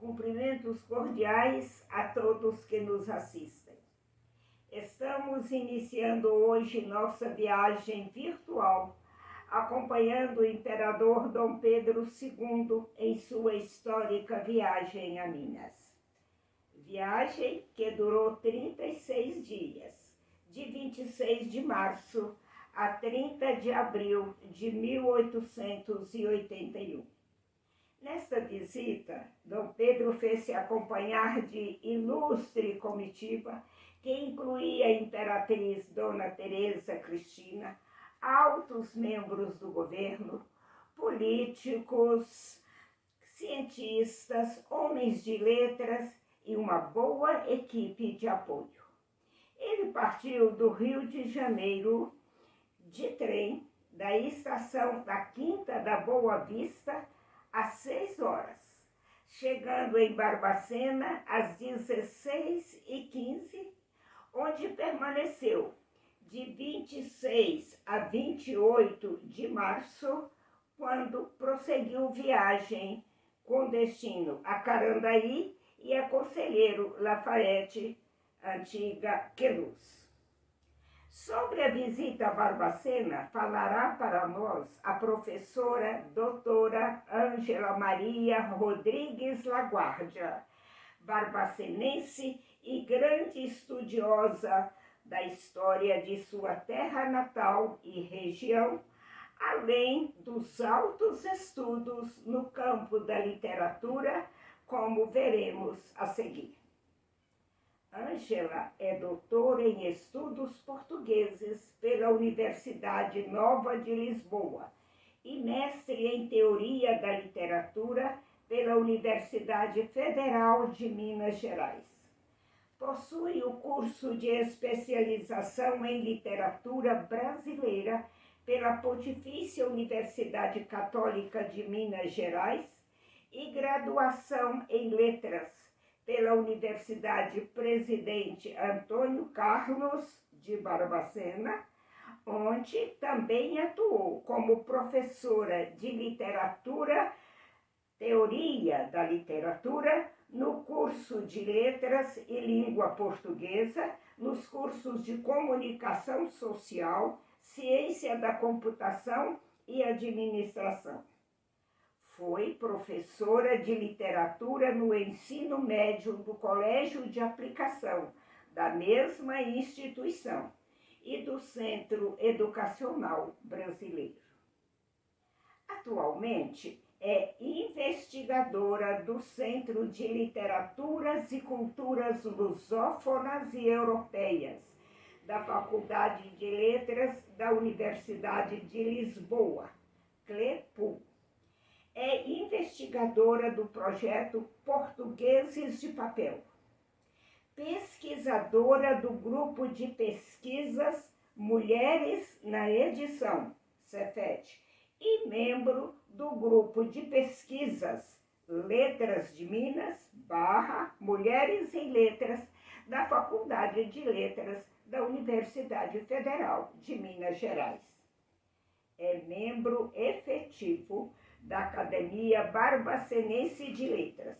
Cumprimentos cordiais a todos que nos assistem. Estamos iniciando hoje nossa viagem virtual, acompanhando o imperador Dom Pedro II em sua histórica viagem a Minas. Viagem que durou 36 dias, de 26 de março a 30 de abril de 1881. Nesta visita, Dom Pedro fez-se acompanhar de ilustre comitiva que incluía a imperatriz Dona Teresa Cristina, altos membros do governo, políticos, cientistas, homens de letras e uma boa equipe de apoio. Ele partiu do Rio de Janeiro de trem da estação da Quinta da Boa Vista às 6 horas, chegando em Barbacena às 16h15, onde permaneceu de 26 a 28 de março, quando prosseguiu viagem com destino a Carandaí e a Conselheiro Lafayette, antiga Queluz. Sobre a visita a Barbacena, falará para nós a professora doutora Ângela Maria Rodrigues Laguardia, barbacenense e grande estudiosa da história de sua terra natal e região, além dos altos estudos no campo da literatura, como veremos a seguir. Ângela é doutora em estudos portugueses pela Universidade Nova de Lisboa e mestre em teoria da literatura pela Universidade Federal de Minas Gerais. Possui o curso de especialização em literatura brasileira pela Pontifícia Universidade Católica de Minas Gerais e graduação em letras pela Universidade Presidente Antônio Carlos de Barbacena, onde também atuou como professora de literatura, teoria da literatura, no curso de letras e língua portuguesa, nos cursos de comunicação social, ciência da computação e administração. Foi professora de literatura no ensino médio do Colégio de Aplicação da mesma instituição e do Centro Educacional Brasileiro. Atualmente é investigadora do Centro de Literaturas e Culturas Lusófonas e Europeias da Faculdade de Letras da Universidade de Lisboa, CLEPU. É investigadora do projeto Portugueses de Papel, pesquisadora do grupo de pesquisas Mulheres na Edição, Cefet, e membro do grupo de pesquisas Letras de Minas, Mulheres em Letras, da Faculdade de Letras da Universidade Federal de Minas Gerais. É membro efetivo da Academia Barbacenense de Letras,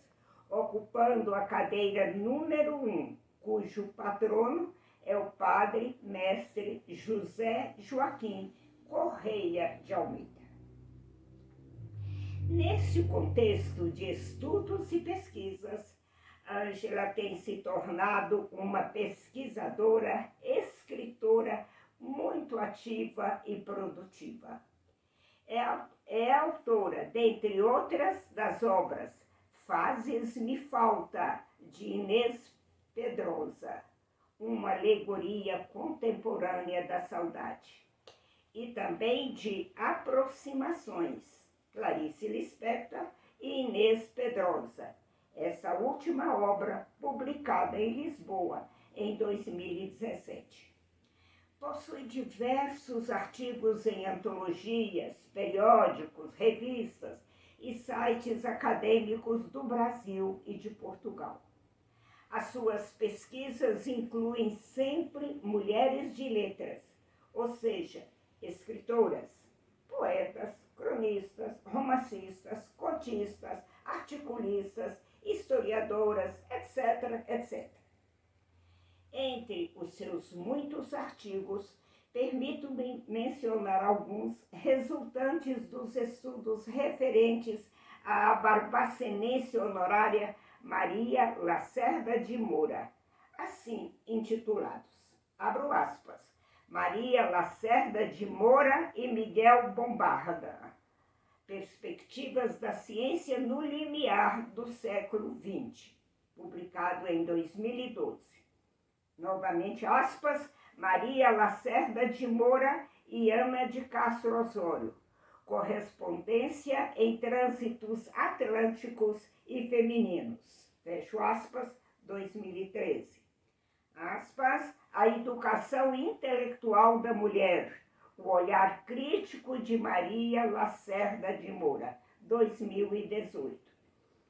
ocupando a cadeira número 1, cujo patrono é o padre mestre José Joaquim Correia de Almeida. Nesse contexto de estudos e pesquisas, Ângela tem se tornado uma pesquisadora, escritora muito ativa e produtiva. É autora, dentre outras, das obras Fazes Me Falta, de Inês Pedrosa, uma alegoria contemporânea da saudade, e também de Aproximações, Clarice Lispector e Inês Pedrosa, essa última obra publicada em Lisboa em 2017. Possui diversos artigos em antologias, periódicos, revistas e sites acadêmicos do Brasil e de Portugal. As suas pesquisas incluem sempre mulheres de letras, ou seja, escritoras, poetas, cronistas, romancistas, contistas, articulistas historiadoras, etc, etc. Entre os seus muitos artigos, permito-me mencionar alguns resultantes dos estudos referentes à barbacenense honorária Maria Lacerda de Moura, assim intitulados. Abro aspas. Maria Lacerda de Moura e Miguel Bombarda. Perspectivas da Ciência no Limiar do Século XX, publicado em 2012. Novamente, aspas, Maria Lacerda de Moura e Ana de Castro Osório. Correspondência em trânsitos atlânticos e femininos. Fecho aspas, 2013. Aspas, a educação intelectual da mulher. O olhar crítico de Maria Lacerda de Moura, 2018.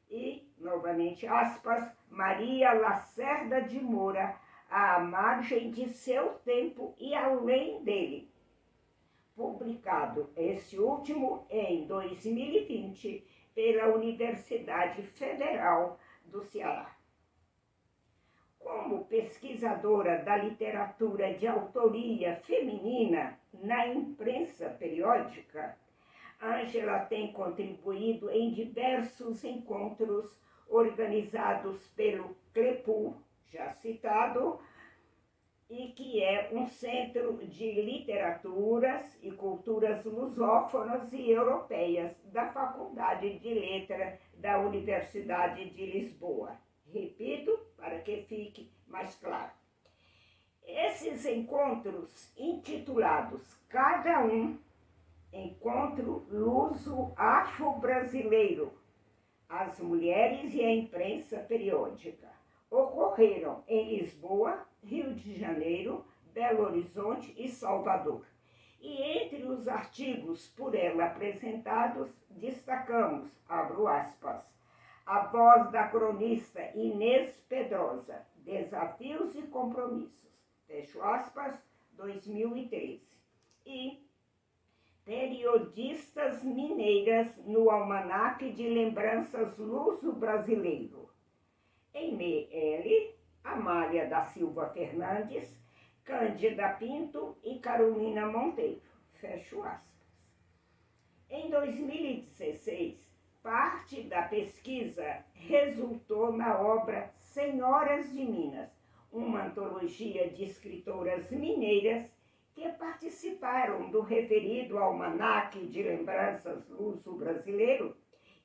E, novamente, aspas, Maria Lacerda de Moura, à margem de seu tempo e além dele. Publicado esse último em 2020 pela Universidade Federal do Ceará. Como pesquisadora da literatura de autoria feminina na imprensa periódica, Ângela tem contribuído em diversos encontros organizados pelo CLEPU, já citado, e que é um centro de literaturas e culturas lusófonas e europeias da Faculdade de Letras da Universidade de Lisboa. Repito, para que fique mais claro. Esses encontros, intitulados cada um Encontro Luso-Afro-Brasileiro, as mulheres e a imprensa periódica, ocorreram em Lisboa, Rio de Janeiro, Belo Horizonte e Salvador. E entre os artigos por ela apresentados, destacamos, abro aspas, a voz da cronista Inês Pedrosa, Desafios e Compromissos, fecho aspas, 2013. E Periodistas Mineiras no Almanaque de Lembranças Luso-Brasileiro. Em ML, Amália da Silva Fernandes, Cândida Pinto e Carolina Monteiro, fecho aspas. Em 2016, parte da pesquisa resultou na obra Senhoras de Minas, uma antologia de escritoras mineiras que participaram do referido Almanaque de Lembranças Luso-Brasileiro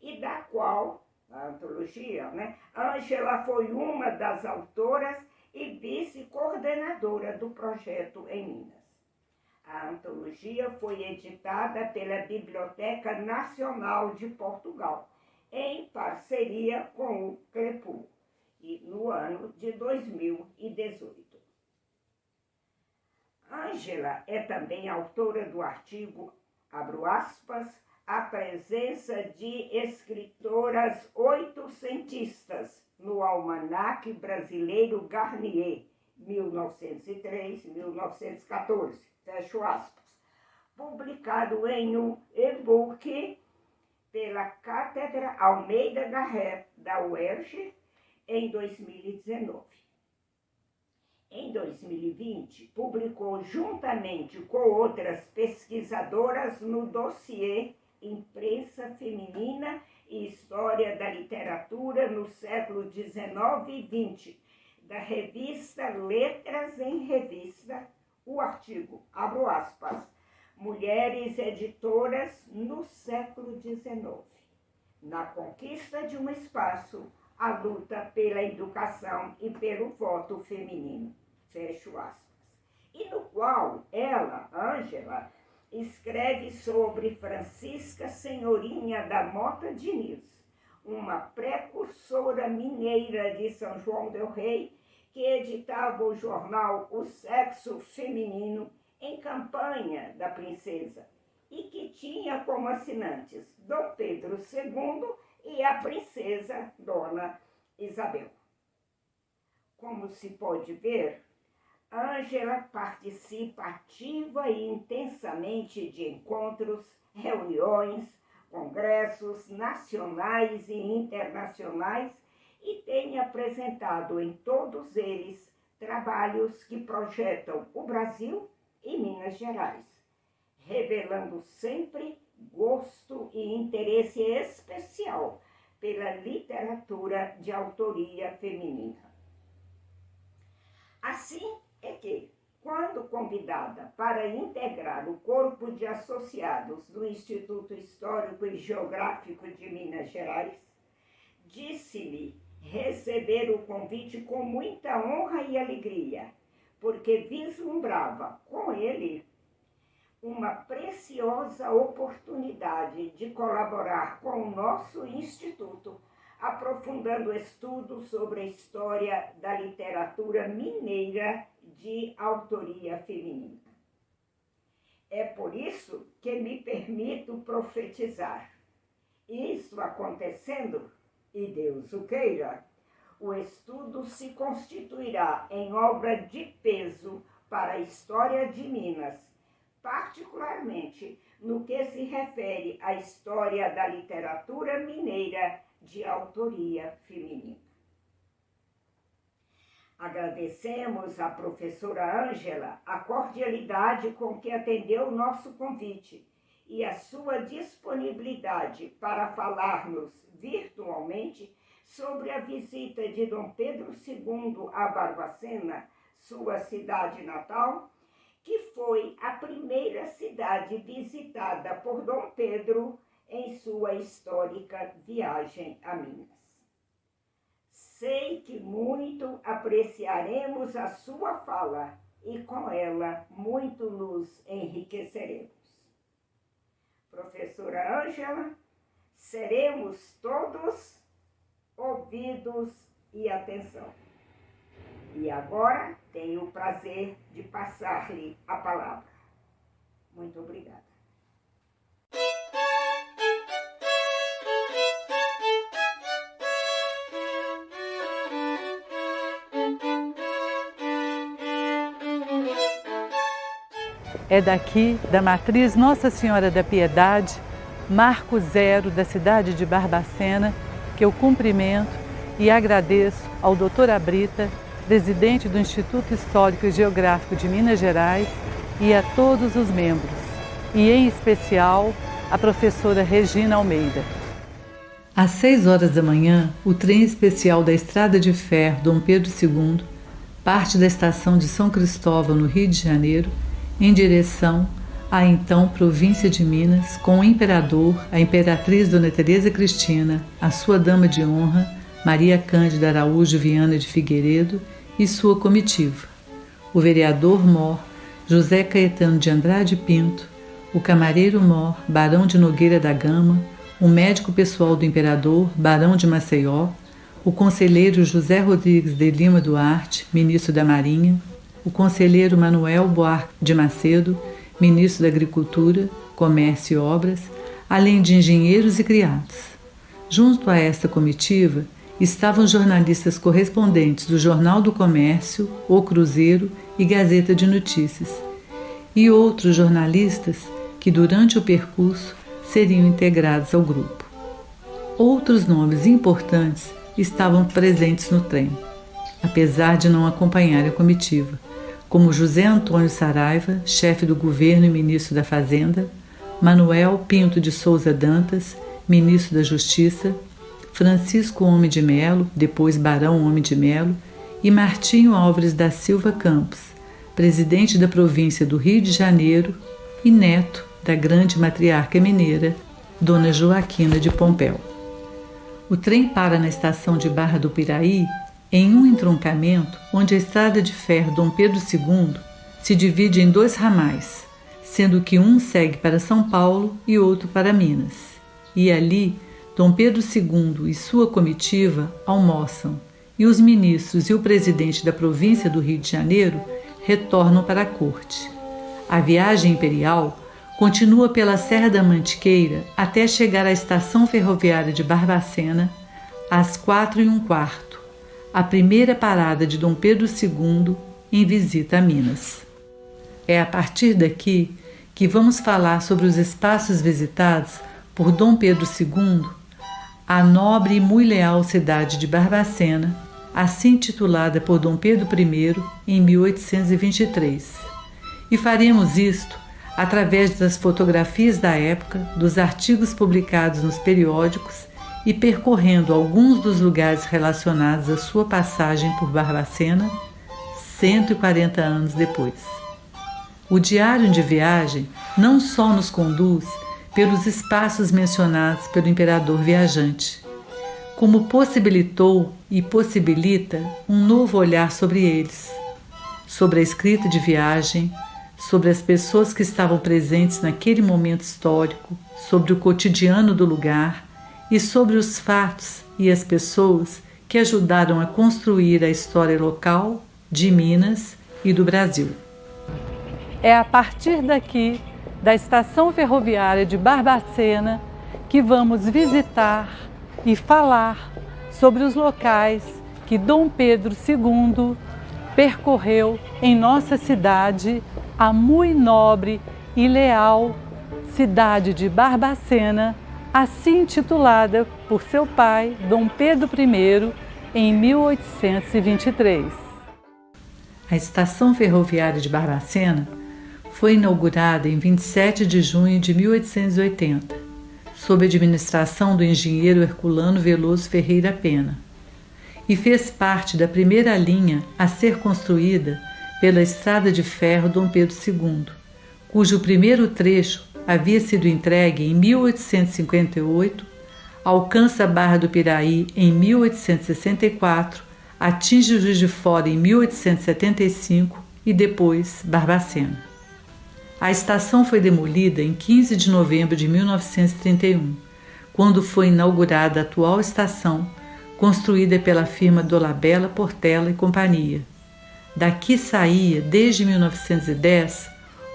e da qual, a antologia, Ângela foi uma das autoras e vice-coordenadora do projeto em Minas. A antologia foi editada pela Biblioteca Nacional de Portugal, em parceria com o CLEPU, e no ano de 2018. Ângela é também autora do artigo, abro aspas, A Presença de Escritoras Oitocentistas no Almanaque Brasileiro Garnier, 1903-1914, fecho aspas, publicado em um e-book pela Cátedra Almeida Garrett, da UERJ, em 2019. Em 2020, publicou juntamente com outras pesquisadoras no dossiê Imprensa Feminina e História da Literatura no século XIX e XX, da revista Letras em Revista, o artigo, abro aspas, Mulheres Editoras no século XIX. Na conquista de um espaço, a luta pela educação e pelo voto feminino. Fecho aspas. E no qual ela, Ângela, escreve sobre Francisca Senhorinha da Mota Diniz, uma precursora mineira de São João del Rei, que editava o jornal O Sexo Feminino em campanha da princesa e que tinha como assinantes Dom Pedro II e a princesa Dona Isabel. Como se pode ver, Ângela participa ativa e intensamente de encontros, reuniões, congressos nacionais e internacionais e tem apresentado em todos eles trabalhos que projetam o Brasil e Minas Gerais, revelando sempre gosto e interesse especial pela literatura de autoria feminina. Assim é que, quando convidada para integrar o corpo de associados do Instituto Histórico e Geográfico de Minas Gerais, disse-me receber o convite com muita honra e alegria, porque vislumbrava com ele uma preciosa oportunidade de colaborar com o nosso instituto, aprofundando estudos sobre a história da literatura mineira de autoria feminina. É por isso que me permito profetizar. Isso acontecendo, e Deus o queira, o estudo se constituirá em obra de peso para a história de Minas, particularmente no que se refere à história da literatura mineira de autoria feminina. Agradecemos à professora Ângela a cordialidade com que atendeu o nosso convite e a sua disponibilidade para falarmos virtualmente sobre a visita de Dom Pedro II a Barbacena, sua cidade natal, que foi a primeira cidade visitada por Dom Pedro em sua histórica viagem a Minas. Sei que muito apreciaremos a sua fala e com ela muito nos enriqueceremos. Professora Ângela, seremos todos ouvidos e atenção. E agora tenho o prazer de passar-lhe a palavra. Muito obrigada. É daqui, da Matriz Nossa Senhora da Piedade, Marco Zero, da cidade de Barbacena, que eu cumprimento e agradeço ao Dr. Abrita, presidente do Instituto Histórico e Geográfico de Minas Gerais, e a todos os membros, e em especial a professora Regina Almeida. Às 6 horas da manhã, o trem especial da Estrada de Ferro Dom Pedro II parte da estação de São Cristóvão, no Rio de Janeiro, em direção à então província de Minas, com o imperador, a imperatriz Dona Teresa Cristina, a sua dama de honra, Maria Cândida Araújo Viana de Figueiredo, e sua comitiva, o vereador-mor José Caetano de Andrade Pinto, o camareiro-mor Barão de Nogueira da Gama, o médico pessoal do imperador Barão de Maceió, o conselheiro José Rodrigues de Lima Duarte, ministro da Marinha, o conselheiro Manuel Buarque de Macedo, ministro da Agricultura, Comércio e Obras, além de engenheiros e criados. Junto a esta comitiva estavam jornalistas correspondentes do Jornal do Comércio, O Cruzeiro e Gazeta de Notícias, e outros jornalistas que durante o percurso seriam integrados ao grupo. Outros nomes importantes estavam presentes no trem, apesar de não acompanhar a comitiva, como José Antônio Saraiva, chefe do governo e ministro da Fazenda, Manuel Pinto de Souza Dantas, ministro da Justiça, Francisco Homem de Melo, depois Barão Homem de Melo, e Martinho Álvares da Silva Campos, presidente da província do Rio de Janeiro e neto da grande matriarca mineira, Dona Joaquina de Pompéu. O trem para na estação de Barra do Piraí, em um entroncamento onde a estrada de ferro Dom Pedro II se divide em 2 ramais, sendo que um segue para São Paulo e outro para Minas. E ali, Dom Pedro II e sua comitiva almoçam, e os ministros e o presidente da província do Rio de Janeiro retornam para a corte. A viagem imperial continua pela Serra da Mantiqueira até chegar à estação ferroviária de Barbacena, às 4h15, a primeira parada de Dom Pedro II em visita a Minas. É a partir daqui que vamos falar sobre os espaços visitados por Dom Pedro II a nobre e muito leal cidade de Barbacena, assim titulada por Dom Pedro I em 1823. E faremos isto através das fotografias da época, dos artigos publicados nos periódicos e percorrendo alguns dos lugares relacionados à sua passagem por Barbacena, 140 anos depois. O diário de viagem não só nos conduz pelos espaços mencionados pelo imperador viajante, como possibilitou e possibilita um novo olhar sobre eles, sobre a escrita de viagem, sobre as pessoas que estavam presentes naquele momento histórico, sobre o cotidiano do lugar e sobre os fatos e as pessoas que ajudaram a construir a história local de Minas e do Brasil. É a partir daqui, da estação ferroviária de Barbacena, que vamos visitar e falar sobre os locais que Dom Pedro II percorreu em nossa cidade, a muito nobre e leal cidade de Barbacena, assim intitulada por seu pai, Dom Pedro I, em 1823. A estação ferroviária de Barbacena foi inaugurada em 27 de junho de 1880, sob a administração do engenheiro Herculano Veloso Ferreira Pena, e fez parte da primeira linha a ser construída pela Estrada de Ferro Dom Pedro II, cujo primeiro trecho havia sido entregue em 1858, alcança a Barra do Piraí em 1864, atinge o Juiz de Fora em 1875 e depois Barbacena. A estação foi demolida em 15 de novembro de 1931, quando foi inaugurada a atual estação, construída pela firma Dolabella, Portela e Companhia. Daqui saía, desde 1910,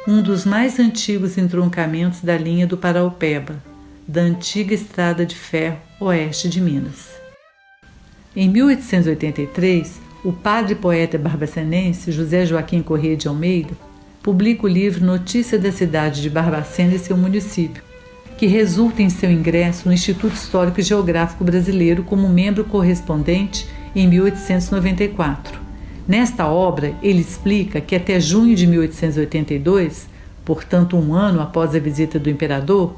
um dos mais antigos entroncamentos da linha do Paraupeba, da antiga Estrada de Ferro Oeste de Minas. Em 1883, o padre poeta barbacenense José Joaquim Corrêa de Almeida publica o livro Notícia da Cidade de Barbacena e seu município, que resulta em seu ingresso no Instituto Histórico e Geográfico Brasileiro como membro correspondente em 1894. Nesta obra, ele explica que até junho de 1882, portanto um ano após a visita do imperador,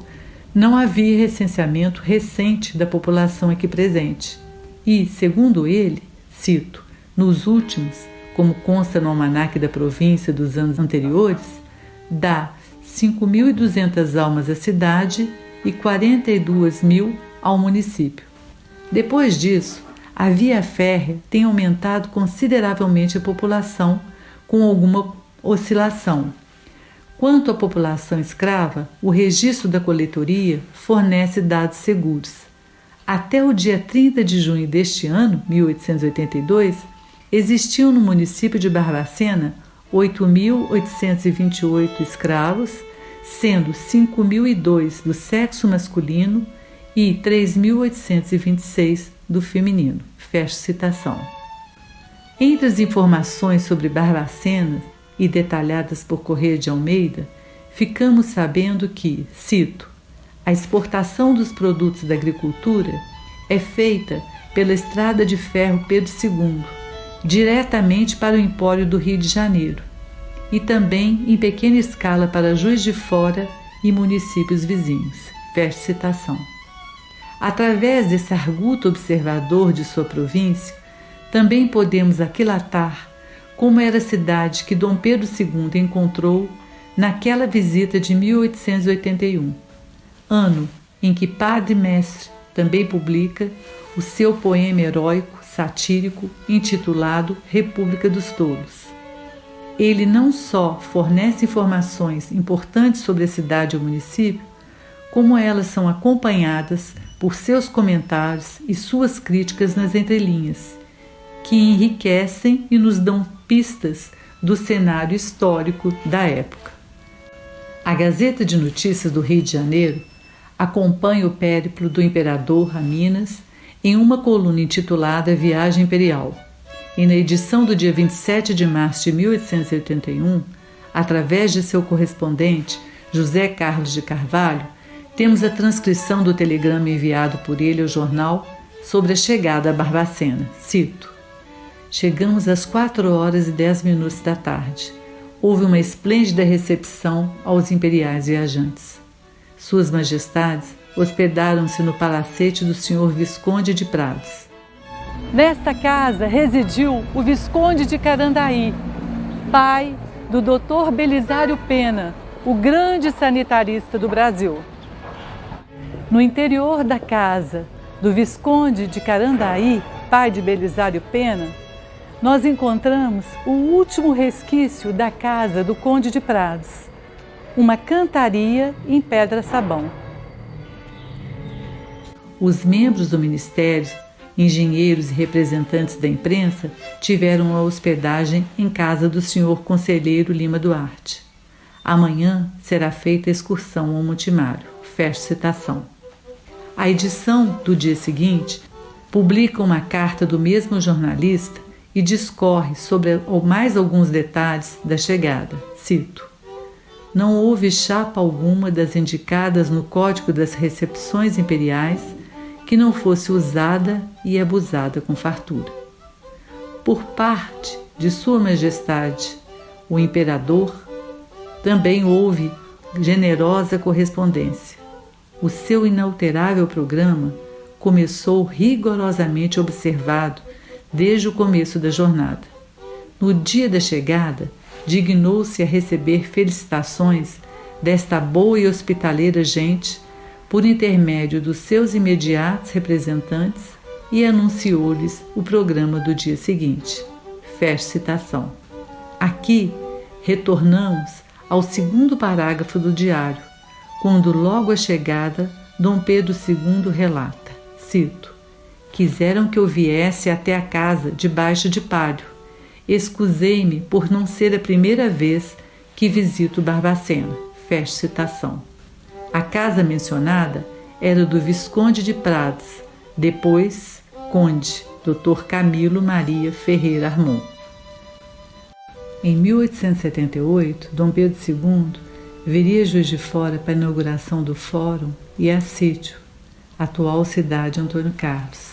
não havia recenseamento recente da população aqui presente. E, segundo ele, cito, nos últimos, como consta no almanaque da província dos anos anteriores, dá 5.200 almas à cidade e 42.000 ao município. Depois disso, a via férrea tem aumentado consideravelmente a população, com alguma oscilação. Quanto à população escrava, o registro da coletoria fornece dados seguros. Até o dia 30 de junho deste ano, 1882, existiam no município de Barbacena 8.828 escravos, sendo 5.002 do sexo masculino e 3.826 do feminino. Fecha citação. Entre as informações sobre Barbacena e detalhadas por Corrêa de Almeida, ficamos sabendo que, cito, a exportação dos produtos da agricultura é feita pela Estrada de Ferro Pedro II, diretamente para o Empório do Rio de Janeiro, e também em pequena escala para Juiz de Fora e municípios vizinhos. Fecha citação. Através desse arguto observador de sua província, também podemos aquilatar como era a cidade que Dom Pedro II encontrou naquela visita de 1881, ano em que Padre Mestre também publica o seu poema heróico satírico intitulado República dos Tolos. Ele não só fornece informações importantes sobre a cidade e o município, como elas são acompanhadas por seus comentários e suas críticas nas entrelinhas, que enriquecem e nos dão pistas do cenário histórico da época. A Gazeta de Notícias do Rio de Janeiro acompanha o périplo do imperador a Minas em uma coluna intitulada Viagem Imperial, e na edição do dia 27 de março de 1881, através de seu correspondente José Carlos de Carvalho, Temos a transcrição do telegrama enviado por ele ao jornal sobre a chegada a Barbacena. Cito: chegamos às 4h10 da tarde. Houve uma esplêndida recepção aos imperiais viajantes. Suas Majestades hospedaram-se no palacete do Sr. Visconde de Prados. Nesta casa residiu o Visconde de Carandaí, pai do Dr. Belisário Pena, o grande sanitarista do Brasil. No interior da casa do Visconde de Carandaí, pai de Belisário Pena, nós encontramos o último resquício da casa do Conde de Prados, uma cantaria em pedra-sabão. Os membros do Ministério, engenheiros e representantes da imprensa tiveram a hospedagem em casa do Sr. Conselheiro Lima Duarte. Amanhã será feita a excursão ao Montimário. Fecha citação. A edição do dia seguinte publica uma carta do mesmo jornalista e discorre sobre mais alguns detalhes da chegada. Cito: não houve chapa alguma das indicadas no Código das Recepções Imperiais que não fosse usada e abusada com fartura. Por parte de Sua Majestade, o Imperador, também houve generosa correspondência. O seu inalterável programa começou rigorosamente observado desde o começo da jornada. No dia da chegada, dignou-se a receber felicitações desta boa e hospitaleira gente por intermédio dos seus imediatos representantes e anunciou-lhes o programa do dia seguinte. Fecha citação. Aqui retornamos ao segundo parágrafo do diário, quando logo à chegada Dom Pedro II relata, cito: quiseram que eu viesse até a casa debaixo de palio. Excusei-me por não ser a primeira vez que visito Barbacena. Fecha citação. A casa mencionada era do Visconde de Prados, depois Conde, Dr. Camilo Maria Ferreira Armon. Em 1878, Dom Pedro II viria a Juiz de Fora para a inauguração do Fórum e a Sítio, atual cidade Antônio Carlos,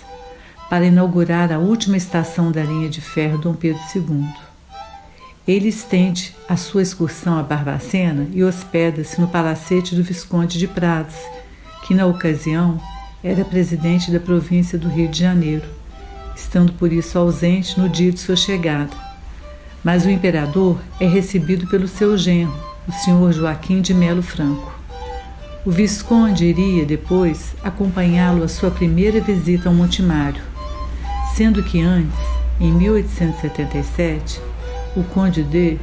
para inaugurar a última estação da linha de ferro Dom Pedro II. Ele estende a sua excursão a Barbacena e hospeda-se no palacete do Visconde de Prados, que na ocasião era presidente da província do Rio de Janeiro, estando por isso ausente no dia de sua chegada. Mas o imperador é recebido pelo seu genro, o Sr. Joaquim de Melo Franco. O Visconde iria, depois, acompanhá-lo à sua primeira visita ao Montimário, sendo que antes, em 1877, o Conde D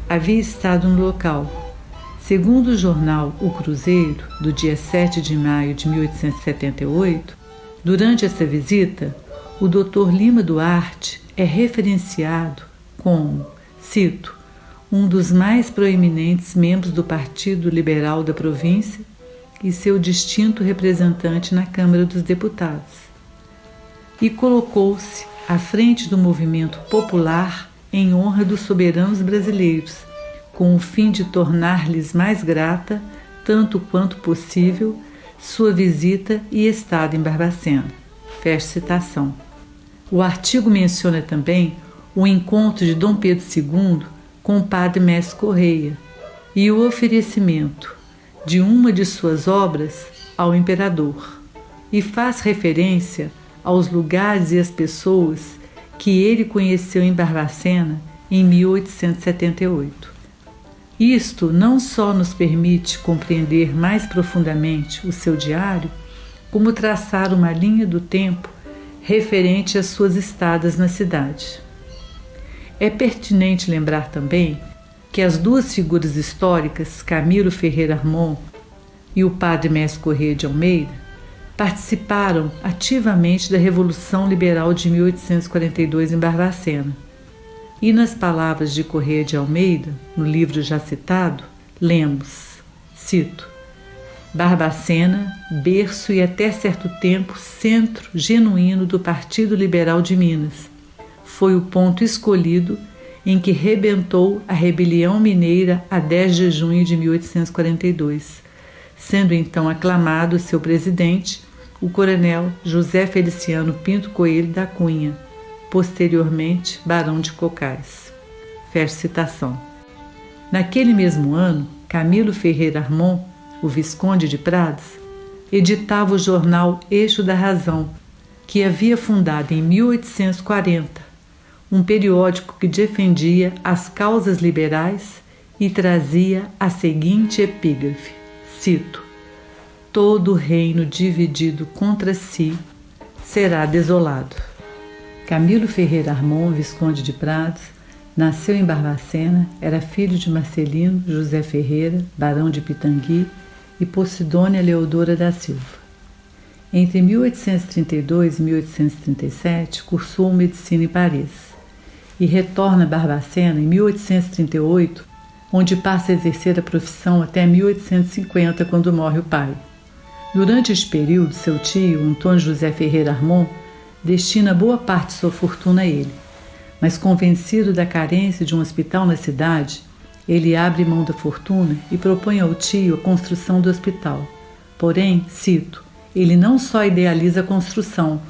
havia estado no local. Segundo o jornal O Cruzeiro, do dia 7 de maio de 1878, durante essa visita, o Dr. Lima Duarte é referenciado como, cito, um dos mais proeminentes membros do Partido Liberal da província e seu distinto representante na Câmara dos Deputados, e colocou-se à frente do movimento popular em honra dos soberanos brasileiros, com o fim de tornar-lhes mais grata, tanto quanto possível, sua visita e estado em Barbacena. Fecha citação. O artigo menciona também o encontro de Dom Pedro II com o padre Mestre Correia e o oferecimento de uma de suas obras ao imperador, e faz referência aos lugares e às pessoas que ele conheceu em Barbacena em 1878. Isto não só nos permite compreender mais profundamente o seu diário, como traçar uma linha do tempo referente às suas estadas na cidade. É pertinente lembrar também que as duas figuras históricas, Camilo Ferreira Armon e o padre Mestre Correia de Almeida, participaram ativamente da Revolução Liberal de 1842 em Barbacena. E nas palavras de Correia de Almeida, no livro já citado, lemos, cito: Barbacena, berço e até certo tempo centro genuíno do Partido Liberal de Minas, foi o ponto escolhido em que rebentou a rebelião mineira a 10 de junho de 1842, sendo então aclamado seu presidente, o coronel José Feliciano Pinto Coelho da Cunha, posteriormente barão de Cocais. Fecha citação. Naquele mesmo ano, Camilo Ferreira Armon, o Visconde de Prados, editava o jornal Eixo da Razão, que havia fundado em 1840, um periódico que defendia as causas liberais e trazia a seguinte epígrafe, cito: todo reino dividido contra si será desolado. Camilo Ferreira Armon, Visconde de Prados, nasceu em Barbacena, era filho de Marcelino José Ferreira, barão de Pitangui, e Posidônia Leodora da Silva. Entre 1832 e 1837, cursou medicina em Paris e retorna a Barbacena em 1838, onde passa a exercer a profissão até 1850, quando morre o pai. Durante este período, seu tio, Antônio José Ferreira Armon, destina boa parte de sua fortuna a ele, mas convencido da carência de um hospital na cidade, ele abre mão da fortuna e propõe ao tio a construção do hospital. Porém, cito, ele não só idealiza a construção,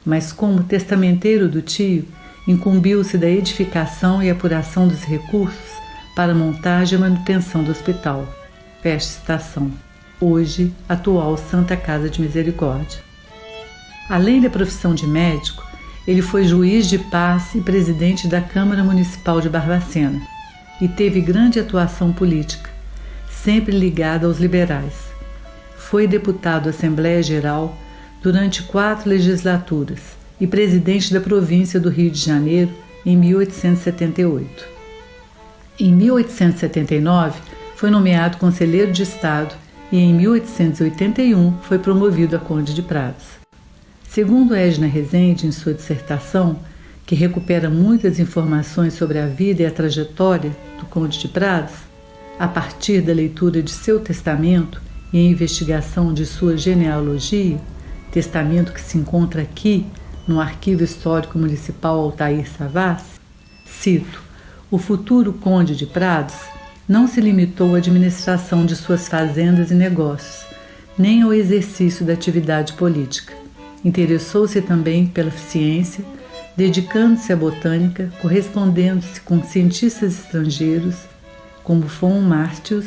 mas como testamenteiro do tio, incumbiu-se da edificação e apuração dos recursos para a montagem e manutenção do hospital. Fecha citação. Hoje, atual Santa Casa de Misericórdia. Além da profissão de médico, ele foi juiz de paz e presidente da Câmara Municipal de Barbacena e teve grande atuação política, sempre ligada aos liberais. Foi deputado à Assembleia Geral durante 4 legislaturas e presidente da província do Rio de Janeiro em 1878. Em 1879, foi nomeado conselheiro de Estado e em 1881 foi promovido a Conde de Prados. Segundo Edna Rezende, em sua dissertação, que recupera muitas informações sobre a vida e a trajetória do Conde de Prados, a partir da leitura de seu testamento e a investigação de sua genealogia, testamento que se encontra aqui no Arquivo Histórico Municipal Altair Savassi, cito: o futuro Conde de Prados não se limitou à administração de suas fazendas e negócios, nem ao exercício da atividade política. Interessou-se também pela ciência, dedicando-se à botânica, correspondendo-se com cientistas estrangeiros, como von Martius,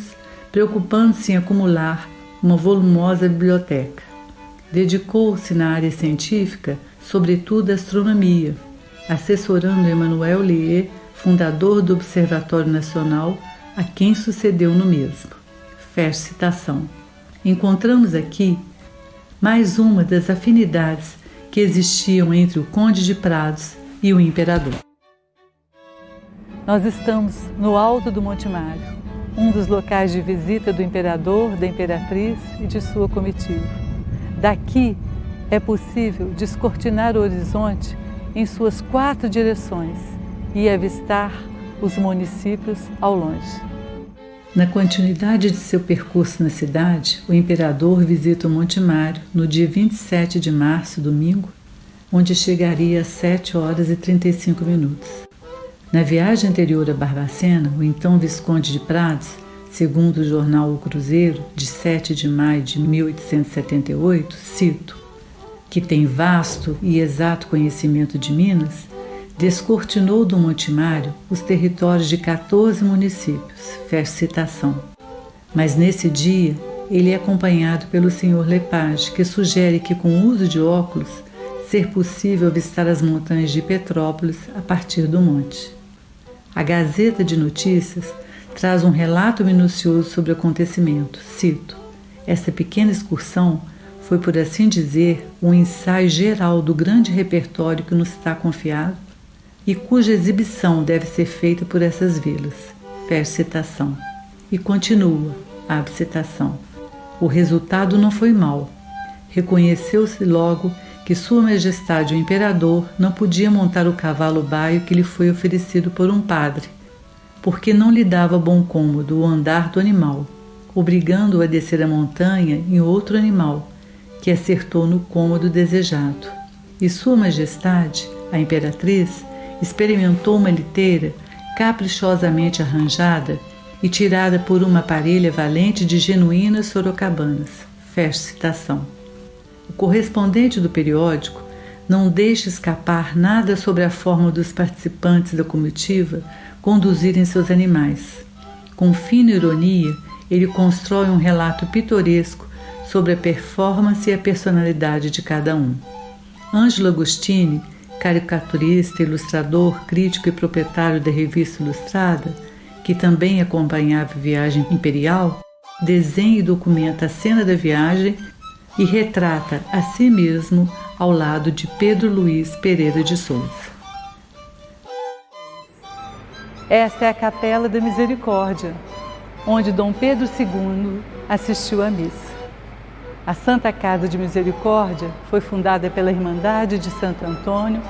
preocupando-se em acumular uma volumosa biblioteca. Dedicou-se na área científica, sobretudo à astronomia, assessorando Emmanuel Lier, fundador do Observatório Nacional, a quem sucedeu no mesmo. Fecha citação. Encontramos aqui mais uma das afinidades que existiam entre o Conde de Prados e o imperador. Nós estamos no alto do Monte Mário, um dos locais de visita do imperador, da imperatriz e de sua comitiva. Daqui é possível descortinar o horizonte em suas 4 direções e avistar os municípios ao longe. Na continuidade de seu percurso na cidade, o imperador visita o Monte Mário no dia 27 de março, domingo, onde chegaria às 7h35. Na viagem anterior a Barbacena, o então Visconde de Prados, segundo o jornal O Cruzeiro, de 7 de maio de 1878, cito, que tem vasto e exato conhecimento de Minas, descortinou do Monte Mário os territórios de 14 municípios, fecha citação. Mas nesse dia, ele é acompanhado pelo Sr. Lepage, que sugere que com o uso de óculos, ser possível avistar as montanhas de Petrópolis a partir do monte. A Gazeta de Notícias traz um relato minucioso sobre o acontecimento, cito, essa pequena excursão foi, por assim dizer, um ensaio geral do grande repertório que nos está confiado e cuja exibição deve ser feita por essas vilas. Fecha citação. E continua, abre citação. O resultado não foi mau. Reconheceu-se logo que Sua Majestade o Imperador não podia montar o cavalo baio que lhe foi oferecido por um padre, porque não lhe dava bom cômodo o andar do animal, obrigando-o a descer a montanha em outro animal, que acertou no cômodo desejado. E Sua Majestade, a Imperatriz, experimentou uma liteira caprichosamente arranjada e tirada por uma parelha valente de genuínas sorocabanas. Fecha citação. O correspondente do periódico não deixa escapar nada sobre a forma dos participantes da comitiva conduzirem seus animais. Com fina ironia, ele constrói um relato pitoresco sobre a performance e a personalidade de cada um. Ângelo Agostini, caricaturista, ilustrador, crítico e proprietário da Revista Ilustrada, que também acompanhava a viagem imperial, desenha e documenta a cena da viagem e retrata a si mesmo ao lado de Pedro Luiz Pereira de Souza. Esta é a Capela da Misericórdia, onde Dom Pedro II assistiu à missa. A Santa Casa de Misericórdia foi fundada pela Irmandade de Santo Antônio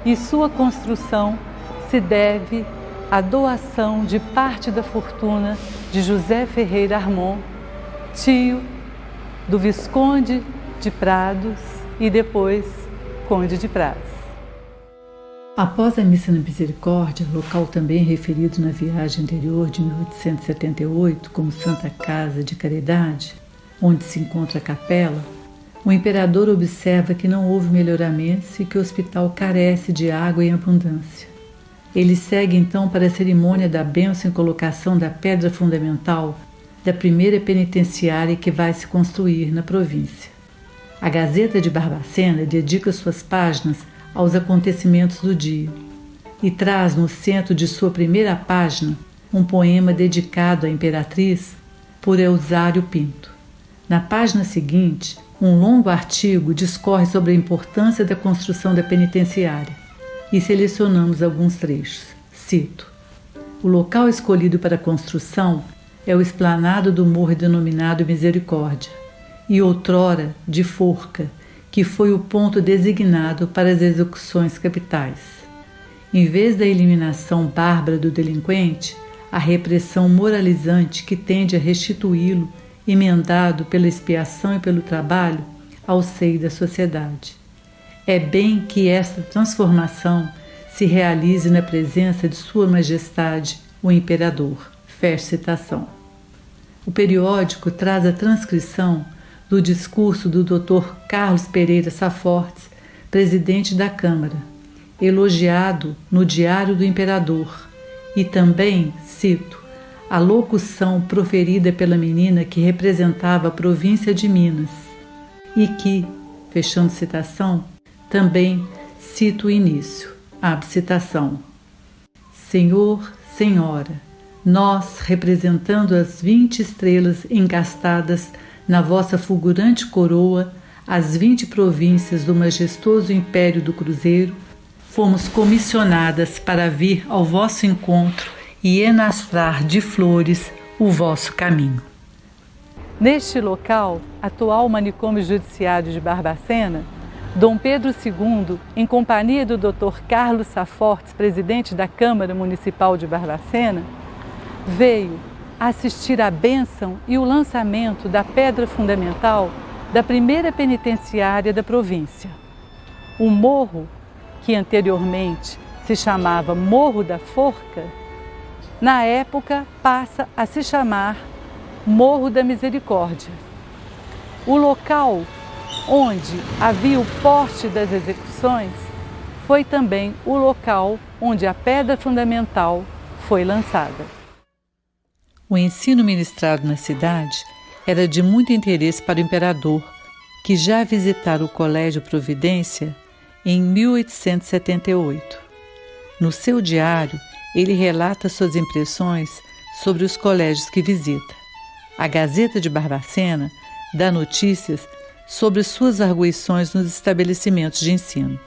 e sua construção se deve à doação de parte da fortuna de José Ferreira Armon, tio do Visconde de Prados e depois Conde de Prados. Após a Missa na Misericórdia, local também referido na viagem anterior de 1878 como Santa Casa de Caridade, onde se encontra a capela, o imperador observa que não houve melhoramentos e que o hospital carece de água em abundância. Ele segue então para a cerimônia da bênção e colocação da pedra fundamental da primeira penitenciária que vai se construir na província. A Gazeta de Barbacena dedica suas páginas aos acontecimentos do dia e traz no centro de sua primeira página um poema dedicado à imperatriz por Eusário Pinto. Na página seguinte, um longo artigo discorre sobre a importância da construção da penitenciária e selecionamos alguns trechos. Cito: o local escolhido para a construção é o esplanado do morro denominado Misericórdia e outrora de Forca, que foi o ponto designado para as execuções capitais. Em vez da eliminação bárbara do delinquente, a repressão moralizante que tende a restituí-lo, emendado pela expiação e pelo trabalho, ao seio da sociedade. É bem que esta transformação se realize na presença de Sua Majestade, o Imperador. Fecha citação. O periódico traz a transcrição do discurso do Dr. Carlos Pereira Safortes, presidente da Câmara, elogiado no Diário do Imperador, e também, cito, a locução proferida pela menina que representava a província de Minas e que, fechando citação, também cito o início, abre citação. Senhor, Senhora, nós, representando as 20 estrelas encastadas na vossa fulgurante coroa, as 20 províncias do majestoso Império do Cruzeiro, fomos comissionadas para vir ao vosso encontro e enastrar de flores o vosso caminho. Neste local, atual manicômio judiciário de Barbacena, Dom Pedro II, em companhia do Dr. Carlos Safortes, presidente da Câmara Municipal de Barbacena, veio assistir à bênção e o lançamento da pedra fundamental da primeira penitenciária da província. O morro, que anteriormente se chamava Morro da Forca, na época passa a se chamar Morro da Misericórdia. O local onde havia o poste das execuções foi também o local onde a pedra fundamental foi lançada. O ensino ministrado na cidade era de muito interesse para o imperador, que já visitara o Colégio Providência em 1878. No seu diário, ele relata suas impressões sobre os colégios que visita. A Gazeta de Barbacena dá notícias sobre suas arguições nos estabelecimentos de ensino.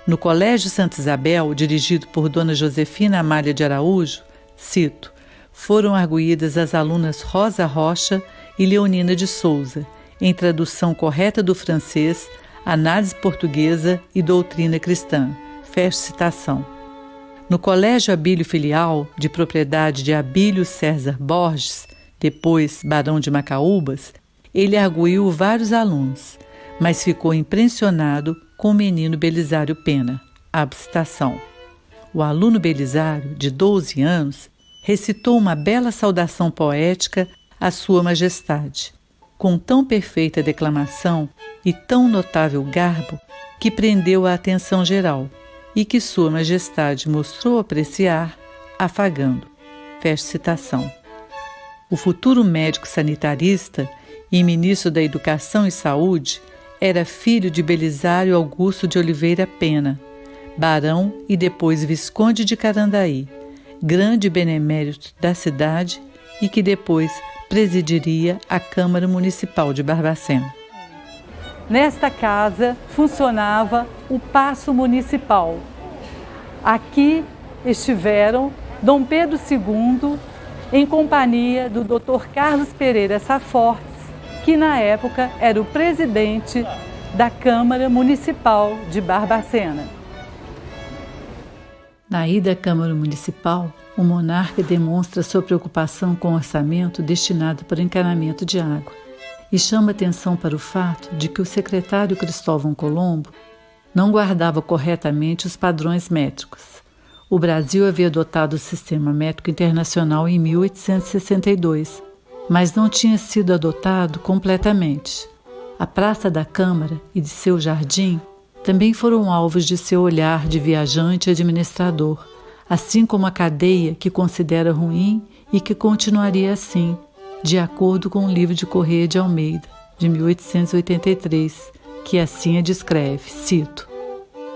No Colégio Santa Isabel, dirigido por Dona Josefina Amália de Araújo, cito, foram arguídas as alunas Rosa Rocha e Leonina de Souza, em tradução correta do francês, análise portuguesa e doutrina cristã. Fecha citação. No Colégio Abílio Filial, de propriedade de Abílio César Borges, depois Barão de Macaúbas, ele arguiu vários alunos, mas ficou impressionado com o menino Belisário Pena. Abre citação. O aluno Belisário, de 12 anos, recitou uma bela saudação poética à Sua Majestade, com tão perfeita declamação e tão notável garbo que prendeu a atenção geral e que Sua Majestade mostrou apreciar, afagando. Fecha citação. O futuro médico sanitarista e ministro da Educação e Saúde era filho de Belisário Augusto de Oliveira Pena, barão e depois visconde de Carandaí, grande benemérito da cidade e que depois presidiria a Câmara Municipal de Barbacena. Nesta casa funcionava o Paço Municipal. Aqui estiveram Dom Pedro II em companhia do Dr. Carlos Pereira Safortes, que na época era o presidente da Câmara Municipal de Barbacena. Na ida à Câmara Municipal, o monarca demonstra sua preocupação com o orçamento destinado para o encanamento de água e chama atenção para o fato de que o secretário Cristóvão Colombo não guardava corretamente os padrões métricos. O Brasil havia adotado o Sistema Métrico Internacional em 1862, mas não tinha sido adotado completamente. A Praça da Câmara e de seu jardim também foram alvos de seu olhar de viajante e administrador, assim como a cadeia que considera ruim e que continuaria assim, de acordo com o livro de Correia de Almeida, de 1883, que assim a descreve, cito: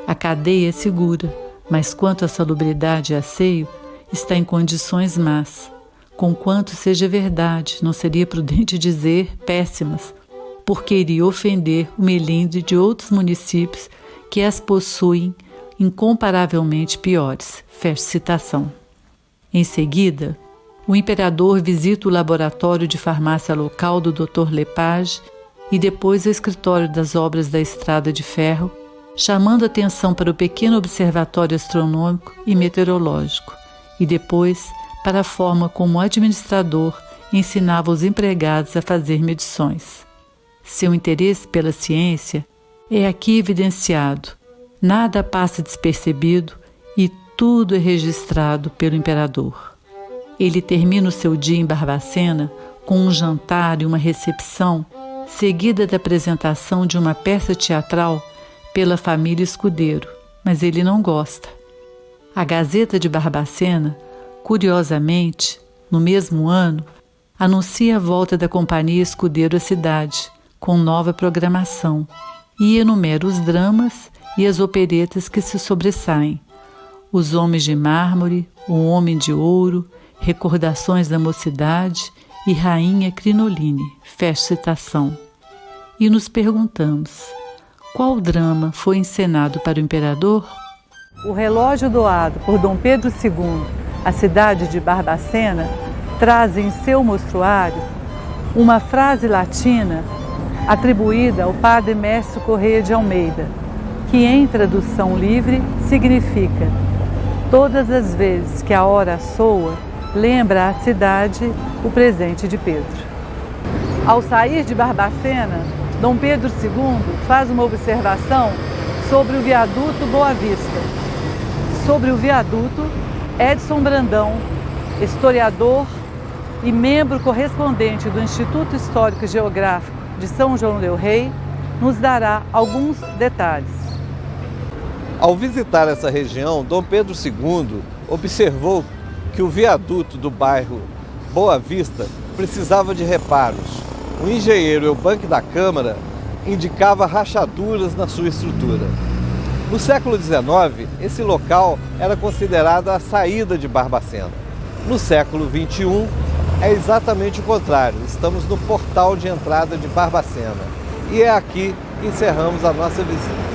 "A cadeia é segura, mas quanto à salubridade e asseio, está em condições más. Conquanto seja verdade, não seria prudente dizer péssimas, porque iria ofender o melindre de outros municípios que as possuem incomparavelmente piores." Fecha citação. Em seguida, o imperador visita o laboratório de farmácia local do Dr. Lepage e depois o escritório das obras da Estrada de Ferro, chamando atenção para o pequeno observatório astronômico e meteorológico, e depois para a forma como o administrador ensinava os empregados a fazer medições. Seu interesse pela ciência é aqui evidenciado. Nada passa despercebido e tudo é registrado pelo imperador. Ele termina o seu dia em Barbacena com um jantar e uma recepção, seguida da apresentação de uma peça teatral pela família Escudeiro, mas ele não gosta. A Gazeta de Barbacena, curiosamente, no mesmo ano, anuncia a volta da Companhia Escudeiro à cidade, com nova programação, e enumera os dramas e as operetas que se sobressaem: Os Homens de Mármore, O Homem de Ouro, Recordações da Mocidade e Rainha Crinoline. Fecha citação. E nos perguntamos: qual drama foi encenado para o imperador? O relógio doado por Dom Pedro II à cidade de Barbacena traz em seu mostruário uma frase latina atribuída ao padre Mestre Correia de Almeida, que em tradução livre significa: todas as vezes que a hora soa, lembra à cidade o presente de Pedro. Ao sair de Barbacena, Dom Pedro II faz uma observação sobre o viaduto Boa Vista. Sobre o viaduto, Edson Brandão, historiador e membro correspondente do Instituto Histórico e Geográfico de São João del Rei, nos dará alguns detalhes. Ao visitar essa região, Dom Pedro II observou que o viaduto do bairro Boa Vista precisava de reparos. O engenheiro Eubank da Câmara indicava rachaduras na sua estrutura. No século XIX, esse local era considerado a saída de Barbacena. No século XXI, é exatamente o contrário. Estamos no portal de entrada de Barbacena. E é aqui que encerramos a nossa visita.